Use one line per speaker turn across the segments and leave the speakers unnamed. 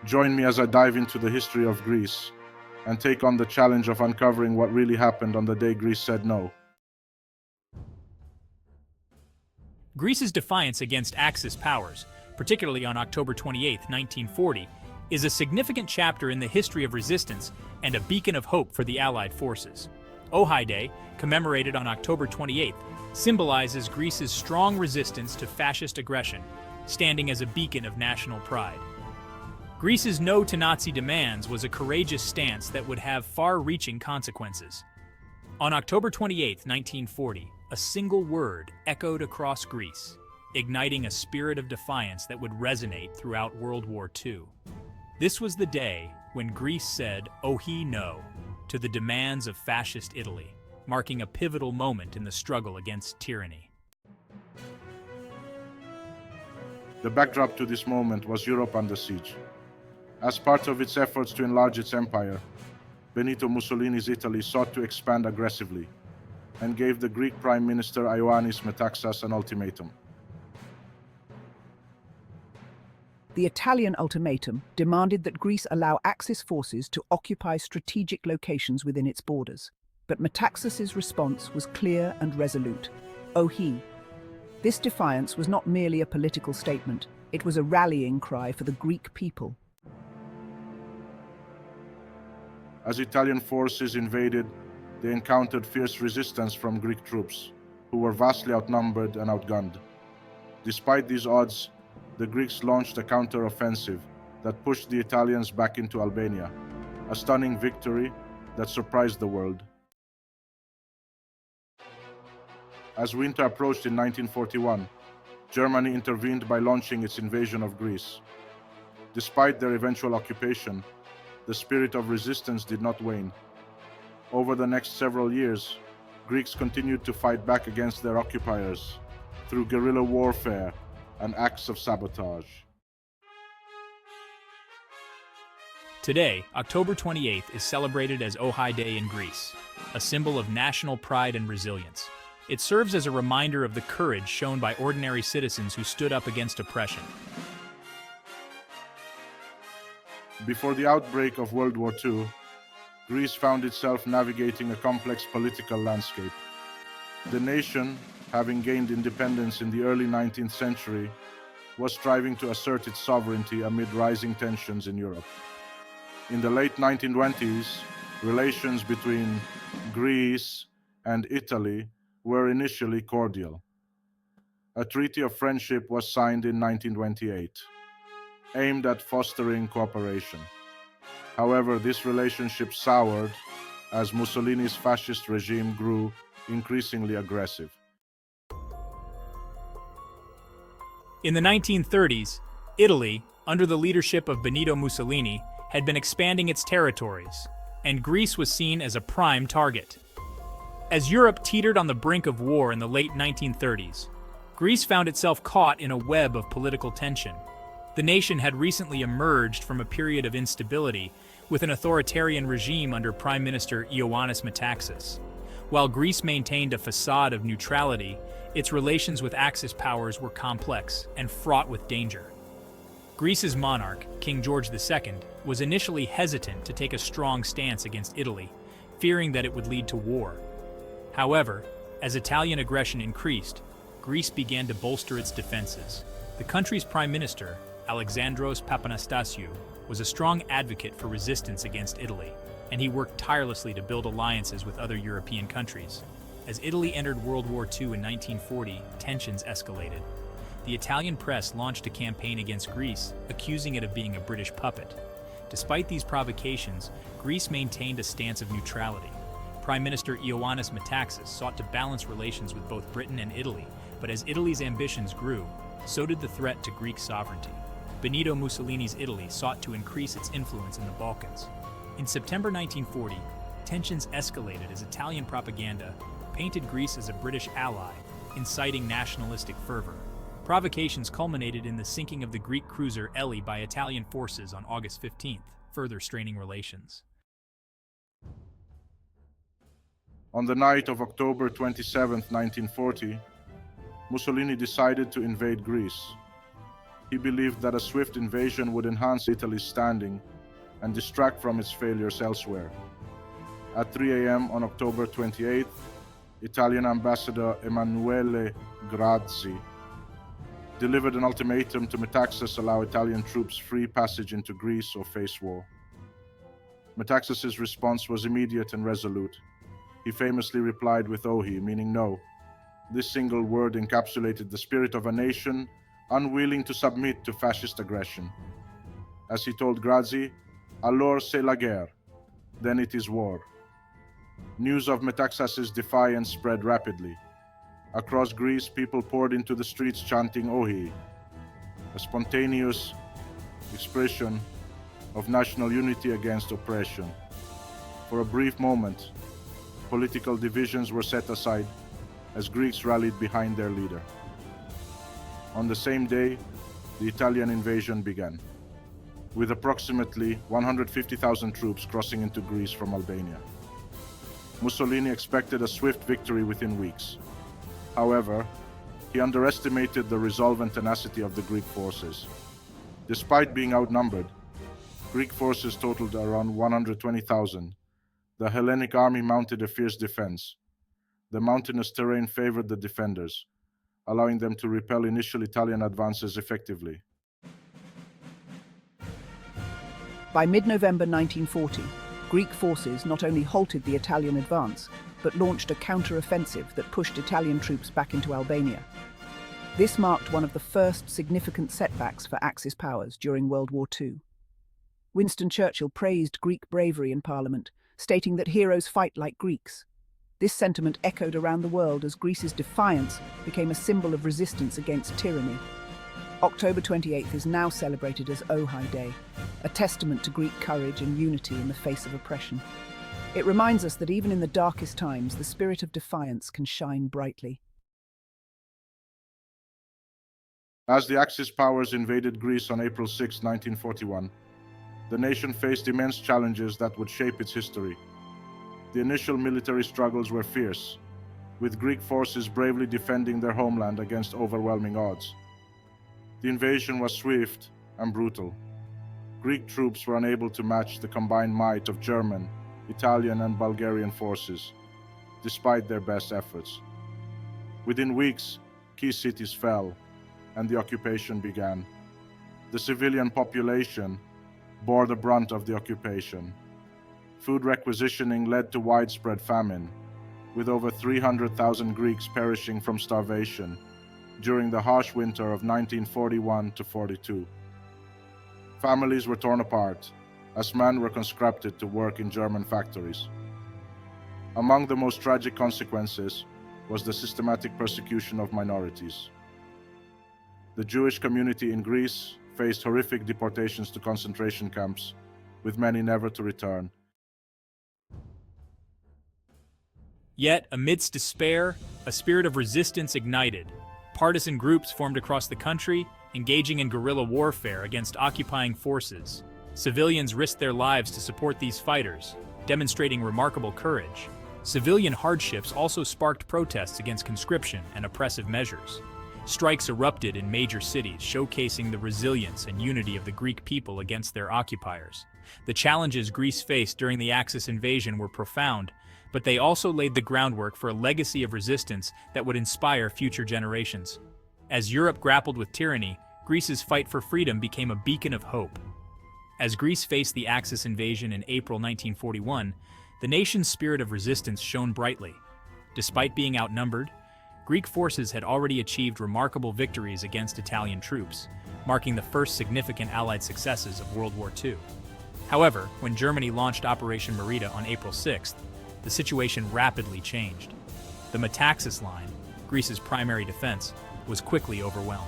Join me as I dive into the history of Greece and take on the challenge of uncovering what really happened on the day Greece said no.
Greece's defiance against Axis powers, particularly on October 28, 1940, is a significant chapter in the history of resistance and a beacon of hope for the Allied forces. Ojai Day, commemorated on October 28th, symbolizes Greece's strong resistance to fascist aggression, standing as a beacon of national pride. Greece's no to Nazi demands was a courageous stance that would have far-reaching consequences. On October 28, 1940, a single word echoed across Greece, igniting a spirit of defiance that would resonate throughout World War II. This was the day when Greece said "Ohi no" to the demands of fascist Italy, marking a pivotal moment in the struggle against tyranny.
The backdrop to this moment was Europe under siege. As part of its efforts to enlarge its empire, Benito Mussolini's Italy sought to expand aggressively and gave the Greek Prime Minister Ioannis Metaxas an ultimatum.
The Italian ultimatum demanded that Greece allow Axis forces to occupy strategic locations within its borders. But Metaxas's response was clear and resolute. Ohi. This defiance was not merely a political statement, it was a rallying cry for the Greek people.
As Italian forces invaded, they encountered fierce resistance from Greek troops, who were vastly outnumbered and outgunned. Despite these odds, the Greeks launched a counter-offensive that pushed the Italians back into Albania, a stunning victory that surprised the world. As winter approached in 1941, Germany intervened by launching its invasion of Greece. Despite their eventual occupation, the spirit of resistance did not wane. Over the next several years, Greeks continued to fight back against their occupiers through guerrilla warfare and acts of sabotage.
Today, October 28th is celebrated as Ojai Day in Greece, a symbol of national pride and resilience. It serves as a reminder of the courage shown by ordinary citizens who stood up against oppression.
Before the outbreak of World War II, Greece found itself navigating a complex political landscape. The nation, having gained independence in the early 19th century, was striving to assert its sovereignty amid rising tensions in Europe. In the late 1920s, relations between Greece and Italy were initially cordial. A treaty of friendship was signed in 1928, aimed at fostering cooperation. However, this relationship soured as Mussolini's fascist regime grew increasingly aggressive.
In the 1930s, Italy, under the leadership of Benito Mussolini, had been expanding its territories, and Greece was seen as a prime target. As Europe teetered on the brink of war in the late 1930s, Greece found itself caught in a web of political tension. The nation had recently emerged from a period of instability with an authoritarian regime under Prime Minister Ioannis Metaxas. While Greece maintained a facade of neutrality, its relations with Axis powers were complex and fraught with danger. Greece's monarch, King George II, was initially hesitant to take a strong stance against Italy, fearing that it would lead to war. However, as Italian aggression increased, Greece began to bolster its defenses. The country's prime minister, Alexandros Papanastasiou, was a strong advocate for resistance against Italy, and he worked tirelessly to build alliances with other European countries. As Italy entered World War II in 1940, tensions escalated. The Italian press launched a campaign against Greece, accusing it of being a British puppet. Despite these provocations, Greece maintained a stance of neutrality. Prime Minister Ioannis Metaxas sought to balance relations with both Britain and Italy, but as Italy's ambitions grew, so did the threat to Greek sovereignty. Benito Mussolini's Italy sought to increase its influence in the Balkans. In September 1940, tensions escalated as Italian propaganda painted Greece as a British ally, inciting nationalistic fervor. Provocations culminated in the sinking of the Greek cruiser Elli by Italian forces on August 15th, further straining relations.
On the night of October 27, 1940, Mussolini decided to invade Greece. He believed that a swift invasion would enhance Italy's standing and distract from its failures elsewhere. At 3 a.m. on October 28th, Italian Ambassador Emanuele Grazzi delivered an ultimatum to Metaxas to allow Italian troops free passage into Greece or face war. Metaxas's response was immediate and resolute. He famously replied with "Ohi," meaning no. This single word encapsulated the spirit of a nation unwilling to submit to fascist aggression. As he told Grazzi, "Alors c'est la guerre," then it is war. News of Metaxas's defiance spread rapidly. Across Greece, people poured into the streets chanting "Ohi," a spontaneous expression of national unity against oppression. For a brief moment, political divisions were set aside as Greeks rallied behind their leader. On the same day, the Italian invasion began, with approximately 150,000 troops crossing into Greece from Albania. Mussolini expected a swift victory within weeks. However, he underestimated the resolve and tenacity of the Greek forces. Despite being outnumbered, Greek forces totaled around 120,000. The Hellenic army mounted a fierce defense. The mountainous terrain favored the defenders, allowing them to repel initial Italian advances effectively.
By mid-November 1940, Greek forces not only halted the Italian advance, but launched a counter-offensive that pushed Italian troops back into Albania. This marked one of the first significant setbacks for Axis powers during World War II. Winston Churchill praised Greek bravery in Parliament, stating that heroes fight like Greeks. This sentiment echoed around the world as Greece's defiance became a symbol of resistance against tyranny. October 28th is now celebrated as Ohi Day, a testament to Greek courage and unity in the face of oppression. It reminds us that even in the darkest times, the spirit of defiance can shine brightly.
As the Axis powers invaded Greece on April 6, 1941, the nation faced immense challenges that would shape its history. The initial military struggles were fierce, with Greek forces bravely defending their homeland against overwhelming odds. The invasion was swift and brutal. Greek troops were unable to match the combined might of German, Italian, and Bulgarian forces, despite their best efforts. Within weeks, key cities fell, and the occupation began. The civilian population bore the brunt of the occupation. Food requisitioning led to widespread famine, with over 300,000 Greeks perishing from starvation during the harsh winter of 1941 to 42. Families were torn apart, as men were conscripted to work in German factories. Among the most tragic consequences was the systematic persecution of minorities. The Jewish community in Greece faced horrific deportations to concentration camps, with many never to return.
Yet, amidst despair, a spirit of resistance ignited. Partisan groups formed across the country, engaging in guerrilla warfare against occupying forces. Civilians risked their lives to support these fighters, demonstrating remarkable courage. Civilian hardships also sparked protests against conscription and oppressive measures. Strikes erupted in major cities, showcasing the resilience and unity of the Greek people against their occupiers. The challenges Greece faced during the Axis invasion were profound, but they also laid the groundwork for a legacy of resistance that would inspire future generations. As Europe grappled with tyranny, Greece's fight for freedom became a beacon of hope. As Greece faced the Axis invasion in April 1941, the nation's spirit of resistance shone brightly. Despite being outnumbered, Greek forces had already achieved remarkable victories against Italian troops, marking the first significant Allied successes of World War II. However, when Germany launched Operation Marita on April 6th, the situation rapidly changed. The Metaxas Line, Greece's primary defense, was quickly overwhelmed.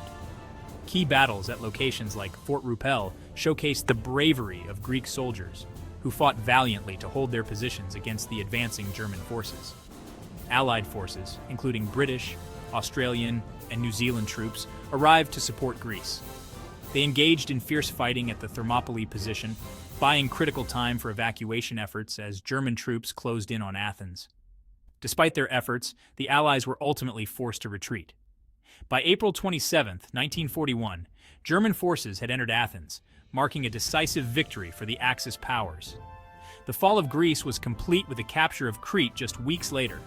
Key battles at locations like Fort Rupel showcased the bravery of Greek soldiers, who fought valiantly to hold their positions against the advancing German forces. Allied forces, including British, Australian, and New Zealand troops, arrived to support Greece. They engaged in fierce fighting at the Thermopylae position, buying critical time for evacuation efforts as German troops closed in on Athens. Despite their efforts, the Allies were ultimately forced to retreat. By April 27, 1941, German forces had entered Athens, marking a decisive victory for the Axis powers. The fall of Greece was complete with the capture of Crete just weeks later,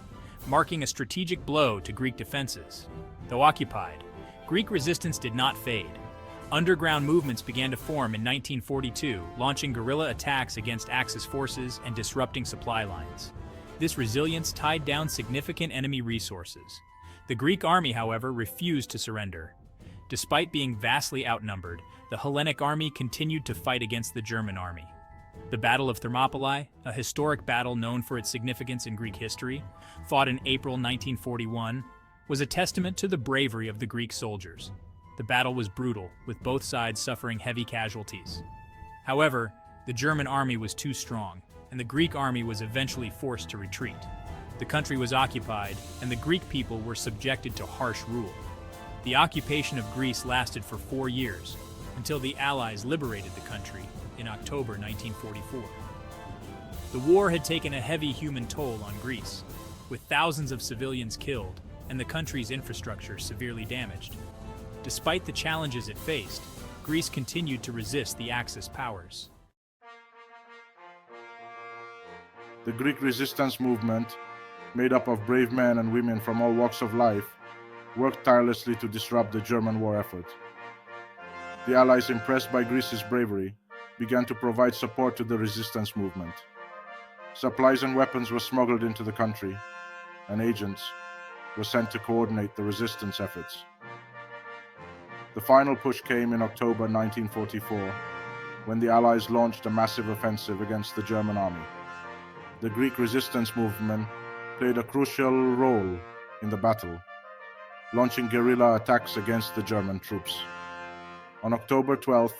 marking a strategic blow to Greek defenses. Though occupied, Greek resistance did not fade. Underground movements began to form in 1942, launching guerrilla attacks against Axis forces and disrupting supply lines. This resilience tied down significant enemy resources. The Greek army, however, refused to surrender. Despite being vastly outnumbered, the Hellenic army continued to fight against the German army. The Battle of Thermopylae, a historic battle known for its significance in Greek history, fought in April 1941, was a testament to the bravery of the Greek soldiers. The battle was brutal, with both sides suffering heavy casualties. However, the German army was too strong, and the Greek army was eventually forced to retreat. The country was occupied, and the Greek people were subjected to harsh rule. The occupation of Greece lasted for 4 years, until the Allies liberated the country in October 1944. The war had taken a heavy human toll on Greece, with thousands of civilians killed and the country's infrastructure severely damaged. Despite the challenges it faced, Greece continued to resist the Axis powers.
The Greek resistance movement, made up of brave men and women from all walks of life, worked tirelessly to disrupt the German war effort. The Allies, impressed by Greece's bravery, began to provide support to the resistance movement. Supplies and weapons were smuggled into the country, and agents were sent to coordinate the resistance efforts. The final push came in October 1944, when the Allies launched a massive offensive against the German army. The Greek resistance movement played a crucial role in the battle, launching guerrilla attacks against the German troops. On October 12,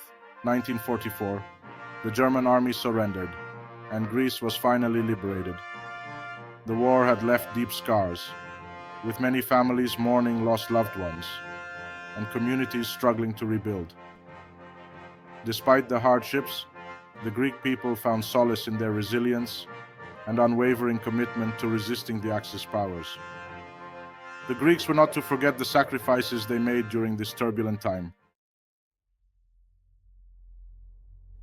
1944, the German army surrendered, and Greece was finally liberated. The war had left deep scars, with many families mourning lost loved ones, and communities struggling to rebuild. Despite the hardships, the Greek people found solace in their resilience and unwavering commitment to resisting the Axis powers. The Greeks were not to forget the sacrifices they made during this turbulent time.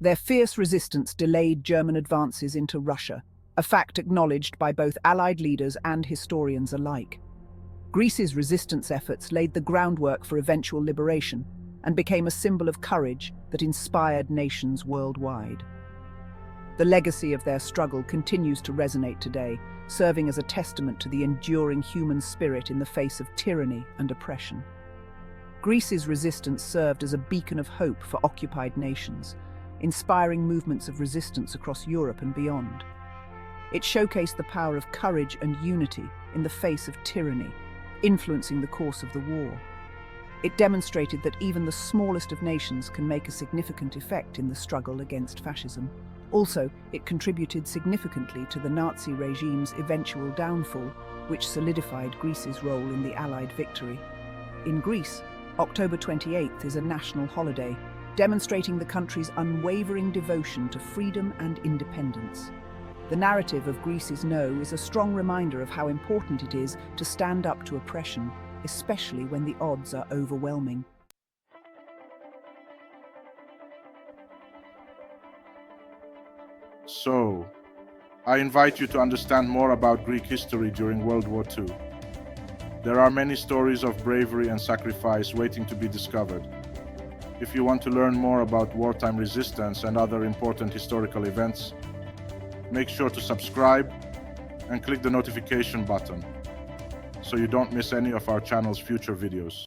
Their fierce resistance delayed German advances into Russia, a fact acknowledged by both Allied leaders and historians alike. Greece's resistance efforts laid the groundwork for eventual liberation and became a symbol of courage that inspired nations worldwide. The legacy of their struggle continues to resonate today, serving as a testament to the enduring human spirit in the face of tyranny and oppression. Greece's resistance served as a beacon of hope for occupied nations, inspiring movements of resistance across Europe and beyond. It showcased the power of courage and unity in the face of tyranny, influencing the course of the war. It demonstrated that even the smallest of nations can make a significant effect in the struggle against fascism. Also, it contributed significantly to the Nazi regime's eventual downfall, which solidified Greece's role in the Allied victory. In Greece, October 28th is a national holiday, demonstrating the country's unwavering devotion to freedom and independence. The narrative of Greece's no is a strong reminder of how important it is to stand up to oppression, especially when the odds are overwhelming.
So, I invite you to understand more about Greek history during World War II. There are many stories of bravery and sacrifice waiting to be discovered. If you want to learn more about wartime resistance and other important historical events, make sure to subscribe and click the notification button so you don't miss any of our channel's future videos.